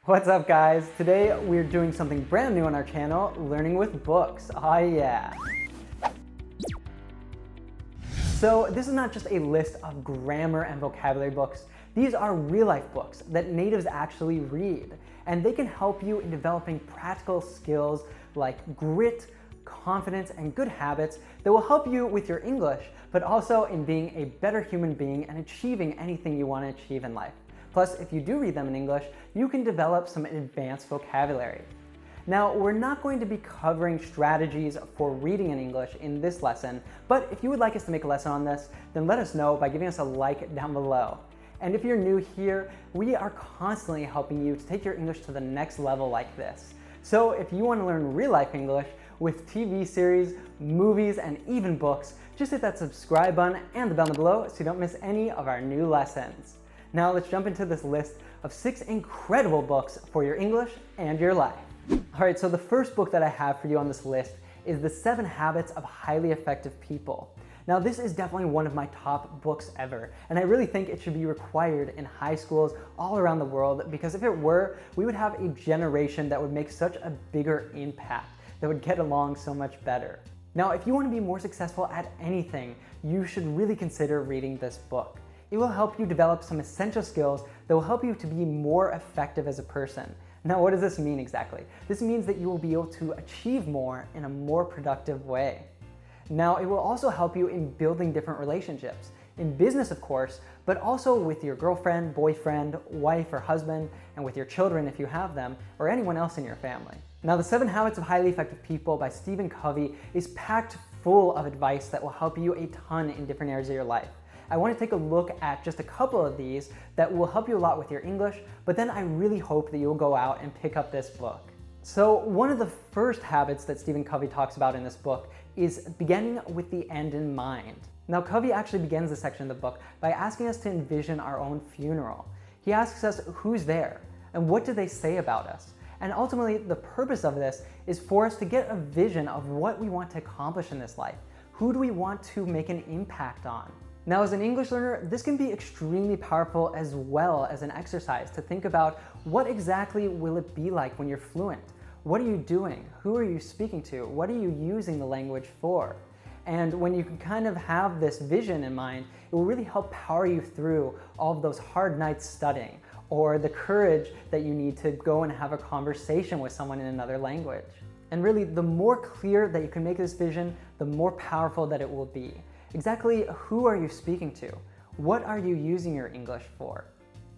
What's up, guys? Today we're doing something brand new on our channel, Learning with Books. Oh yeah. So this is not just a list of grammar and vocabulary books. These are real-life books that natives actually read, and they can help you in developing practical skills like grit, confidence, and good habits that will help you with your English, but also in being a better human being and achieving anything you want to achieve in life. Plus, if you do read them in English, you can develop some advanced vocabulary. Now, we're not going to be covering strategies for reading in English in this lesson, but if you would like us to make a lesson on this, then let us know by giving us a like down below. And if you're new here, we are constantly helping you to take your English to the next level like this. So if you want to learn real-life English with TV series, movies, and even books, just hit that subscribe button and the bell down below so you don't miss any of our new lessons. Now let's jump into this list of 6 incredible books for your English and your life. Alright, so the first book that I have for you on this list is The 7 Habits of Highly Effective People. Now this is definitely one of my top books ever, and I really think it should be required in high schools all around the world, because if it were, we would have a generation that would make such a bigger impact, that would get along so much better. Now if you want to be more successful at anything, you should really consider reading this book. It will help you develop some essential skills that will help you to be more effective as a person. Now, what does this mean exactly? This means that you will be able to achieve more in a more productive way. Now, it will also help you in building different relationships. In business, of course, but also with your girlfriend, boyfriend, wife, or husband, and with your children if you have them, or anyone else in your family. Now, The 7 Habits of Highly Effective People by Stephen Covey is packed full of advice that will help you a ton in different areas of your life. I want to take a look at just a couple of these that will help you a lot with your English, but then I really hope that you'll go out and pick up this book. So one of the first habits that Stephen Covey talks about in this book is beginning with the end in mind. Now, Covey actually begins this section of the book by asking us to envision our own funeral. He asks us who's there and what do they say about us. And ultimately, the purpose of this is for us to get a vision of what we want to accomplish in this life. Who do we want to make an impact on? Now, as an English learner, this can be extremely powerful as well as an exercise to think about what exactly will it be like when you're fluent? What are you doing? Who are you speaking to? What are you using the language for? And when you can kind of have this vision in mind, it will really help power you through all of those hard nights studying, or the courage that you need to go and have a conversation with someone in another language. And really, the more clear that you can make this vision, the more powerful that it will be. Exactly who are you speaking to? What are you using your English for?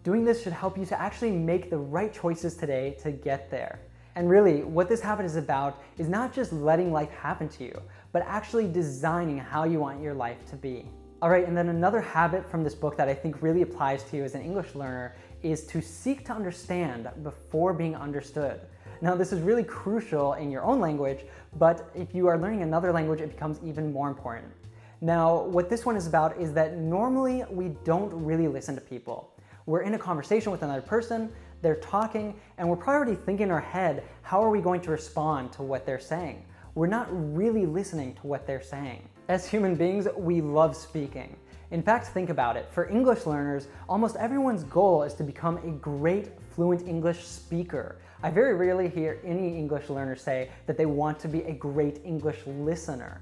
Doing this should help you to actually make the right choices today to get there. And really, what this habit is about is not just letting life happen to you, but actually designing how you want your life to be. All right, and then another habit from this book that I think really applies to you as an English learner is to seek to understand before being understood. Now, this is really crucial in your own language, but if you are learning another language, it becomes even more important. Now, what this one is about is that normally we don't really listen to people. We're in a conversation with another person, they're talking, and we're probably already thinking in our head, how are we going to respond to what they're saying? We're not really listening to what they're saying. As human beings, we love speaking. In fact, think about it. For English learners, almost everyone's goal is to become a great fluent English speaker. I very rarely hear any English learner say that they want to be a great English listener.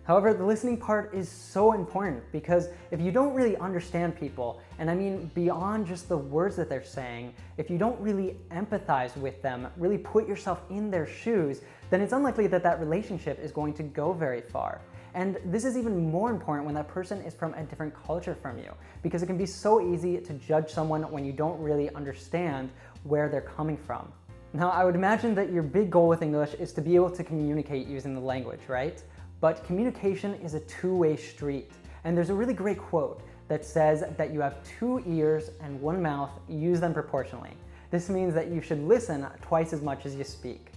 However, the listening part is so important, because if you don't really understand people, and I mean beyond just the words that they're saying, if you don't really empathize with them, really put yourself in their shoes, then it's unlikely that that relationship is going to go very far. And this is even more important when that person is from a different culture from you, because it can be so easy to judge someone when you don't really understand where they're coming from. Now, I would imagine that your big goal with English is to be able to communicate using the language, right? But communication is a two-way street. And there's a really great quote that says that you have 2 ears and 1 mouth, use them proportionally. This means that you should listen twice as much as you speak.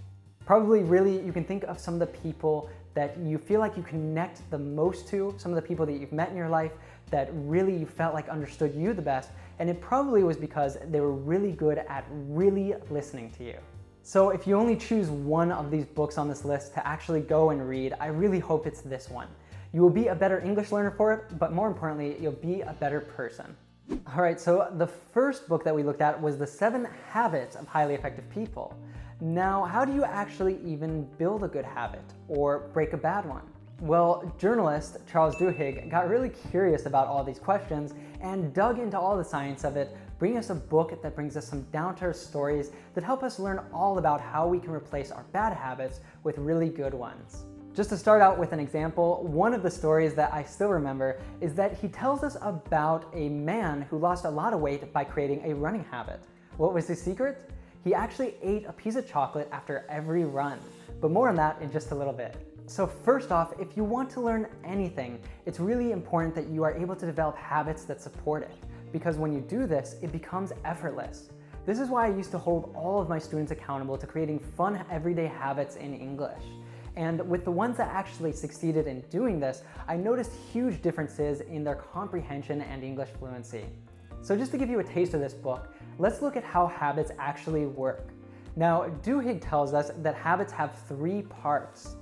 Probably really you can think of some of the people that you feel like you connect the most to, some of the people that you've met in your life that really you felt like understood you the best, and it probably was because they were really good at really listening to you. So if you only choose one of these books on this list to actually go and read, I really hope it's this one. You will be a better English learner for it, but more importantly, you'll be a better person. All right, so the first book that we looked at was The 7 Habits of Highly Effective People. Now, how do you actually even build a good habit or break a bad one? Well, journalist Charles Duhigg got really curious about all these questions and dug into all the science of it, bringing us a book that brings us some down-to-earth stories that help us learn all about how we can replace our bad habits with really good ones. Just to start out with an example, one of the stories that I still remember is that he tells us about a man who lost a lot of weight by creating a running habit. What was his secret? He actually ate a piece of chocolate after every run, but more on that in just a little bit. So first off, if you want to learn anything, it's really important that you are able to develop habits that support it, because when you do this, it becomes effortless. This is why I used to hold all of my students accountable to creating fun everyday habits in English. And with the ones that actually succeeded in doing this, I noticed huge differences in their comprehension and English fluency. So just to give you a taste of this book, let's look at how habits actually work. Now, Duhigg tells us that habits have 3 parts.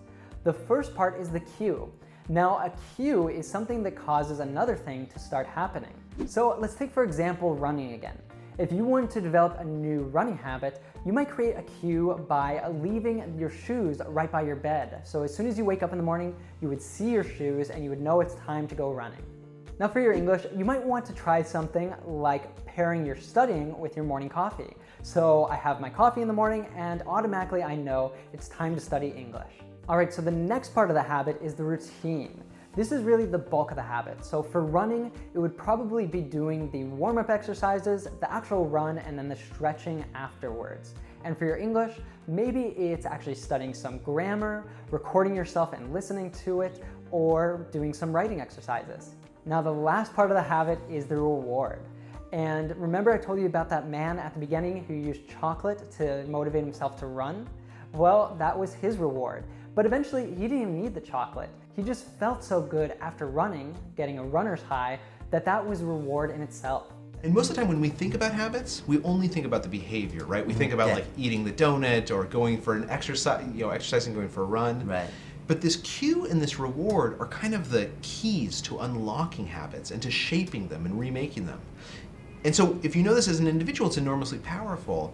The first part is the cue. Now, a cue is something that causes another thing to start happening. So let's take, for example, running again. If you want to develop a new running habit, you might create a cue by leaving your shoes right by your bed. So as soon as you wake up in the morning, you would see your shoes and you would know it's time to go running. Now for your English, you might want to try something like pairing your studying with your morning coffee. So I have my coffee in the morning and automatically I know it's time to study English. All right, so the next part of the habit is the routine. This is really the bulk of the habit. So for running, it would probably be doing the warm-up exercises, the actual run, and then the stretching afterwards. And for your English, maybe it's actually studying some grammar, recording yourself and listening to it, or doing some writing exercises. Now the last part of the habit is the reward. And remember I told you about that man at the beginning who used chocolate to motivate himself to run? Well, that was his reward. But eventually, he didn't even need the chocolate. He just felt so good after running, getting a runner's high, that was a reward in itself. And most of the time when we think about habits, we only think about the behavior, right? We think about like eating the donut or going for an exercise, exercising, going for a run. Right. But this cue and this reward are kind of the keys to unlocking habits and to shaping them and remaking them. And so if you know this as an individual, it's enormously powerful.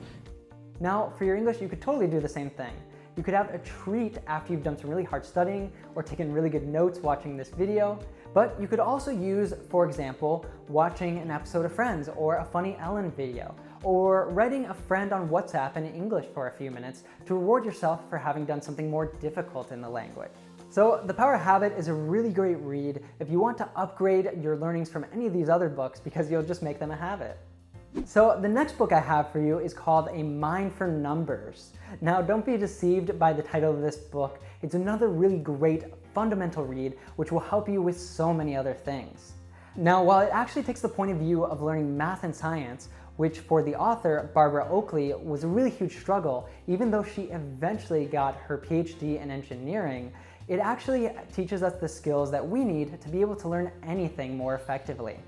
Now, for your English, you could totally do the same thing. You could have a treat after you've done some really hard studying or taken really good notes watching this video. But you could also use, for example, watching an episode of Friends or a funny Ellen video, or writing a friend on WhatsApp in English for a few minutes to reward yourself for having done something more difficult in the language. So The Power of Habit is a really great read if you want to upgrade your learnings from any of these other books because you'll just make them a habit. So the next book I have for you is called A Mind for Numbers. Now don't be deceived by the title of this book. It's another really great fundamental read which will help you with so many other things. Now while it actually takes the point of view of learning math and science, which for the author, Barbara Oakley, was a really huge struggle, even though she eventually got her PhD in engineering, it actually teaches us the skills that we need to be able to learn anything more effectively.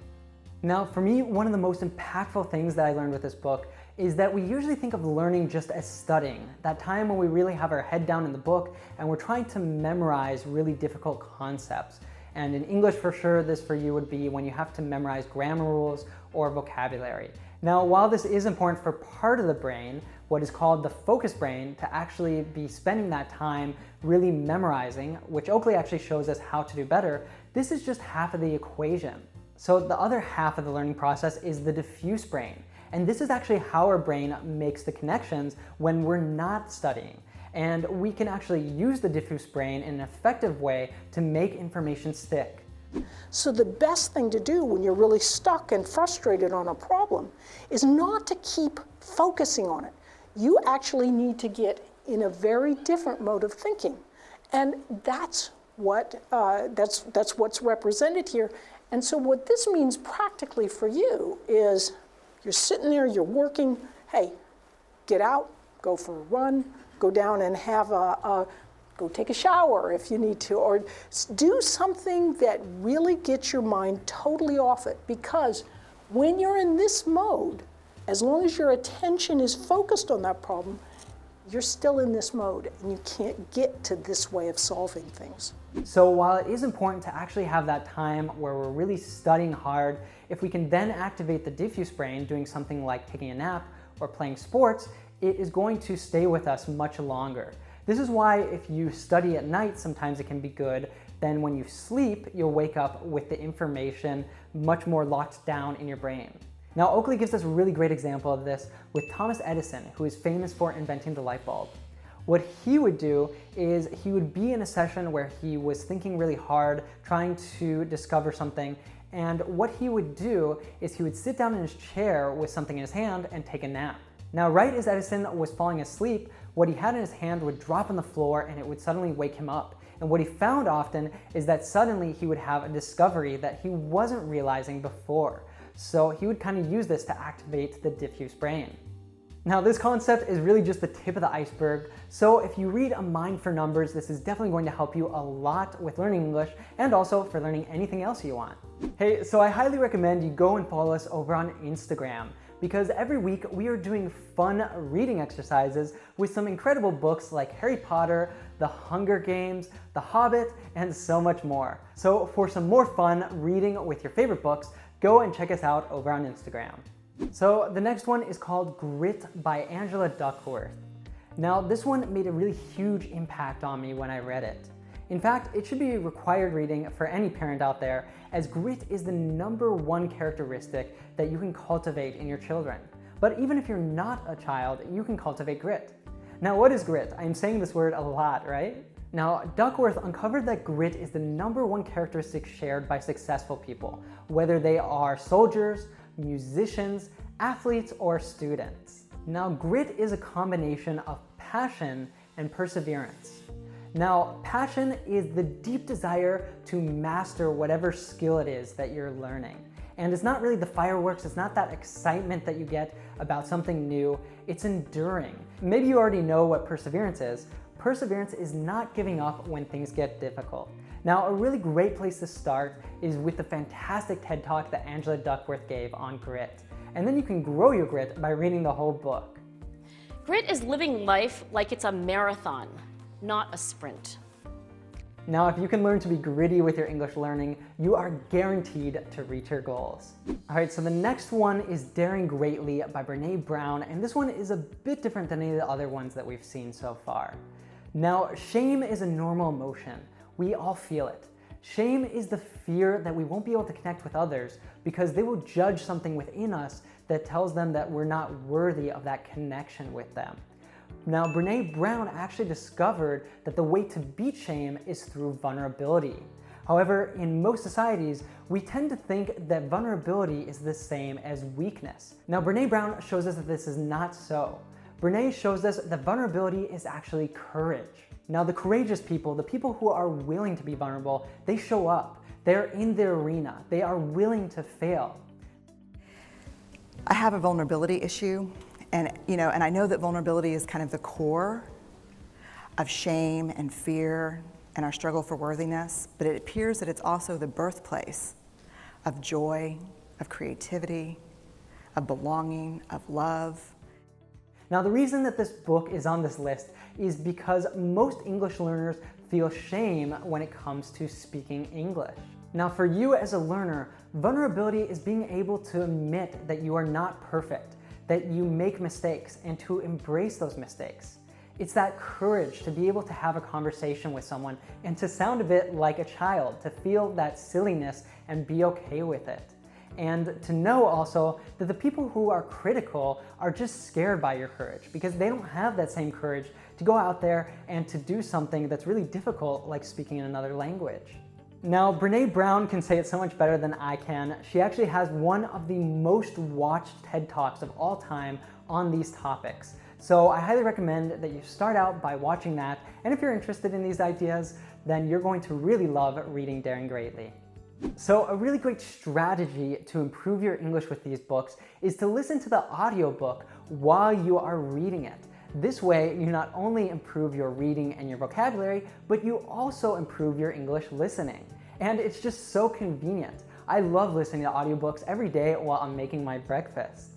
Now, for me, one of the most impactful things that I learned with this book is that we usually think of learning just as studying, that time when we really have our head down in the book and we're trying to memorize really difficult concepts. And in English, for sure, this for you would be when you have to memorize grammar rules or vocabulary. Now, while this is important for part of the brain, what is called the focus brain, to actually be spending that time really memorizing, which Oakley actually shows us how to do better, this is just half of the equation. So the other half of the learning process is the diffuse brain. And this is actually how our brain makes the connections when we're not studying. And we can actually use the diffuse brain in an effective way to make information stick. So the best thing to do when you're really stuck and frustrated on a problem is not to keep focusing on it. You actually need to get in a very different mode of thinking. And that's what's represented here. And so what this means practically for you is you're sitting there, you're working, hey, get out, go for a run, go down and go take a shower if you need to, or do something that really gets your mind totally off it. Because when you're in this mode, as long as your attention is focused on that problem, you're still in this mode and you can't get to this way of solving things. So while it is important to actually have that time where we're really studying hard, if we can then activate the diffuse brain doing something like taking a nap or playing sports, it is going to stay with us much longer. This is why if you study at night, sometimes it can be good. Then when you sleep, you'll wake up with the information much more locked down in your brain. Now, Oakley gives us a really great example of this with Thomas Edison, who is famous for inventing the light bulb. What he would do is he would be in a session where he was thinking really hard, trying to discover something, and what he would do is he would sit down in his chair with something in his hand and take a nap. Now, right as Edison was falling asleep, what he had in his hand would drop on the floor and it would suddenly wake him up. And what he found often is that suddenly he would have a discovery that he wasn't realizing before. So he would kind of use this to activate the diffuse brain. Now, this concept is really just the tip of the iceberg. So if you read A Mind for Numbers, this is definitely going to help you a lot with learning English and also for learning anything else you want. Hey, so I highly recommend you go and follow us over on Instagram, because every week we are doing fun reading exercises with some incredible books like Harry Potter, The Hunger Games, The Hobbit, and so much more. So for some more fun reading with your favorite books, go and check us out over on Instagram. So the next one is called Grit by Angela Duckworth. Now, this one made a really huge impact on me when I read it. In fact, it should be a required reading for any parent out there, as grit is the #1 characteristic that you can cultivate in your children. But even if you're not a child, you can cultivate grit. Now, what is grit? I'm saying this word a lot, right? Now, Duckworth uncovered that grit is the #1 characteristic shared by successful people, whether they are soldiers, musicians, athletes, or students. Now, grit is a combination of passion and perseverance. Now, passion is the deep desire to master whatever skill it is that you're learning. And it's not really the fireworks, it's not that excitement that you get about something new, it's enduring. Maybe you already know what perseverance is. Perseverance is not giving up when things get difficult. Now, a really great place to start is with the fantastic TED Talk that Angela Duckworth gave on grit. And then you can grow your grit by reading the whole book. Grit is living life like it's a marathon, not a sprint. Now, if you can learn to be gritty with your English learning, you are guaranteed to reach your goals. All right, so the next one is Daring Greatly by Brené Brown, and this one is a bit different than any of the other ones that we've seen so far. Now, shame is a normal emotion. We all feel it. Shame is the fear that we won't be able to connect with others because they will judge something within us that tells them that we're not worthy of that connection with them. Now, Brené Brown actually discovered that the way to beat shame is through vulnerability. However, in most societies, we tend to think that vulnerability is the same as weakness. Now, Brené Brown shows us that this is not so. Brené shows us that vulnerability is actually courage. Now, the courageous people, the people who are willing to be vulnerable, they show up. They're in their arena. They are willing to fail. I have a vulnerability issue, and I know that vulnerability is kind of the core of shame and fear and our struggle for worthiness, but it appears that it's also the birthplace of joy, of creativity, of belonging, of love. Now, the reason that this book is on this list is because most English learners feel shame when it comes to speaking English. Now, for you as a learner, vulnerability is being able to admit that you are not perfect, that you make mistakes, and to embrace those mistakes. It's that courage to be able to have a conversation with someone and to sound a bit like a child, to feel that silliness and be okay with it. And to know also that the people who are critical are just scared by your courage because they don't have that same courage to go out there and to do something that's really difficult, like speaking in another language. Now, Brené Brown can say it so much better than I can. She actually has one of the most watched TED Talks of all time on these topics. So I highly recommend that you start out by watching that. And if you're interested in these ideas, then you're going to really love reading Daring Greatly. So a really great strategy to improve your English with these books is to listen to the audiobook while you are reading it. This way, you not only improve your reading and your vocabulary, but you also improve your English listening. And it's just so convenient. I love listening to audiobooks every day while I'm making my breakfast.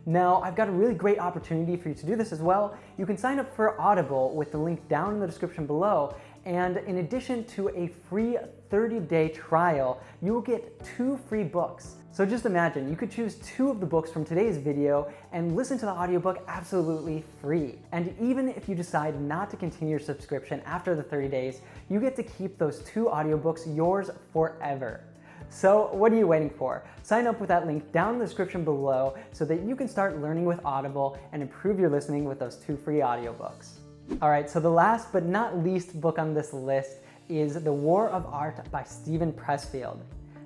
Now, I've got a really great opportunity for you to do this as well. You can sign up for Audible with the link down in the description below, and in addition to a free 30-day trial, you will get 2 free books. So just imagine, you could choose 2 of the books from today's video and listen to the audiobook absolutely free. And even if you decide not to continue your subscription after the 30 days, you get to keep those 2 audiobooks yours forever. So what are you waiting for? Sign up with that link down in the description below so that you can start learning with Audible and improve your listening with those 2 free audiobooks. All right, so the last but not least book on this list is The War of Art by Steven Pressfield.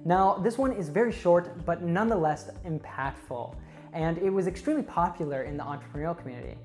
Now, this one is very short, but nonetheless impactful, and it was extremely popular in the entrepreneurial community.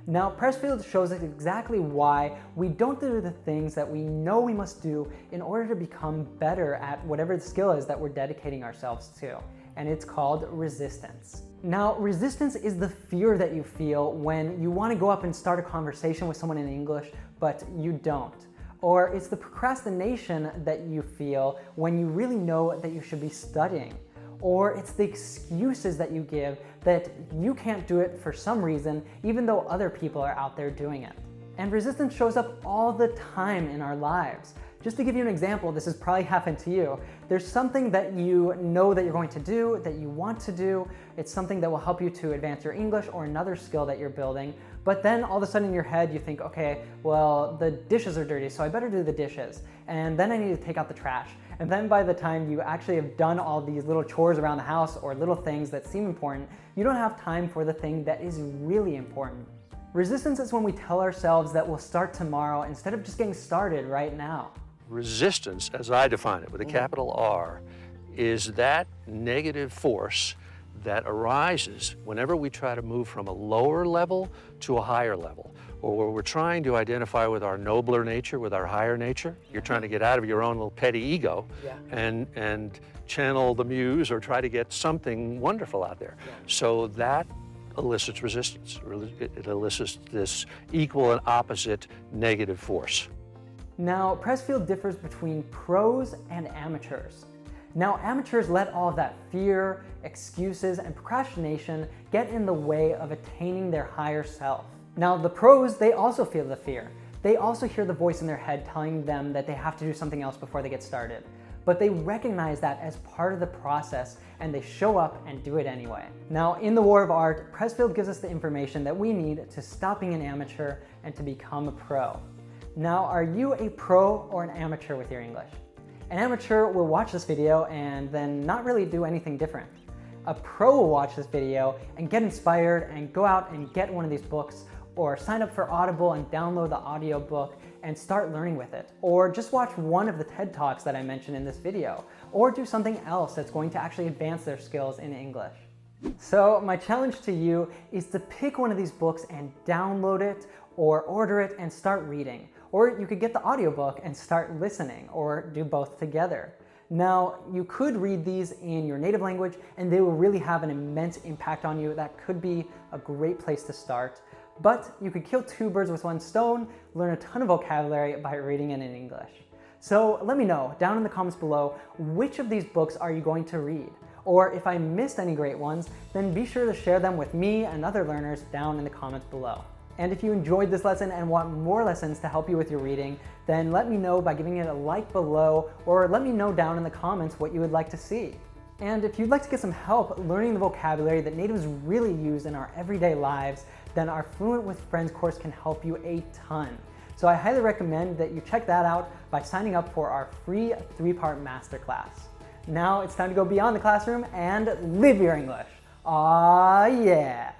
Now, Pressfield shows us exactly why we don't do the things that we know we must do in order to become better at whatever the skill is that we're dedicating ourselves to, and it's called resistance. Now, resistance is the fear that you feel when you want to go up and start a conversation with someone in English, but you don't. Or it's the procrastination that you feel when you really know that you should be studying. Or it's the excuses that you give that you can't do it for some reason, even though other people are out there doing it. And resistance shows up all the time in our lives. Just to give you an example, this has probably happened to you. There's something that you know that you're going to do, that you want to do. It's something that will help you to advance your English or another skill that you're building. But then all of a sudden in your head you think, okay, well, the dishes are dirty, so I better do the dishes. And then I need to take out the trash. And then by the time you actually have done all these little chores around the house or little things that seem important, you don't have time for the thing that is really important. Resistance is when we tell ourselves that we'll start tomorrow instead of just getting started right now. Resistance, as I define it with a capital R, is that negative force that arises whenever we try to move from a lower level to a higher level, or where we're trying to identify with our nobler nature, with our higher nature. You're trying to get out of your own little petty ego and channel the muse or try to get something wonderful out there. So that elicits resistance. It elicits this equal and opposite negative force. Now, Pressfield differs between pros and amateurs. Now, amateurs let all of that fear, excuses, and procrastination get in the way of attaining their higher self. Now, the pros, they also feel the fear. They also hear the voice in their head telling them that they have to do something else before they get started. But they recognize that as part of the process and they show up and do it anyway. Now, in The War of Art, Pressfield gives us the information that we need to stop being an amateur and to become a pro. Now, are you a pro or an amateur with your English? An amateur will watch this video and then not really do anything different. A pro will watch this video and get inspired and go out and get one of these books, or sign up for Audible and download the audiobook and start learning with it. Or just watch one of the TED Talks that I mentioned in this video, or do something else that's going to actually advance their skills in English. So my challenge to you is to pick one of these books and download it, or order it and start reading. Or you could get the audiobook and start listening, or do both together. Now, you could read these in your native language and they will really have an immense impact on you. That could be a great place to start. But you could kill 2 birds with 1 stone, learn a ton of vocabulary by reading it in English. So let me know down in the comments below, which of these books are you going to read? Or if I missed any great ones, then be sure to share them with me and other learners down in the comments below. And if you enjoyed this lesson and want more lessons to help you with your reading, then let me know by giving it a like below, or let me know down in the comments what you would like to see. And if you'd like to get some help learning the vocabulary that natives really use in our everyday lives, then our Fluent with Friends course can help you a ton. So I highly recommend that you check that out by signing up for our free 3-part masterclass. Now it's time to go beyond the classroom and live your English. Aw, yeah.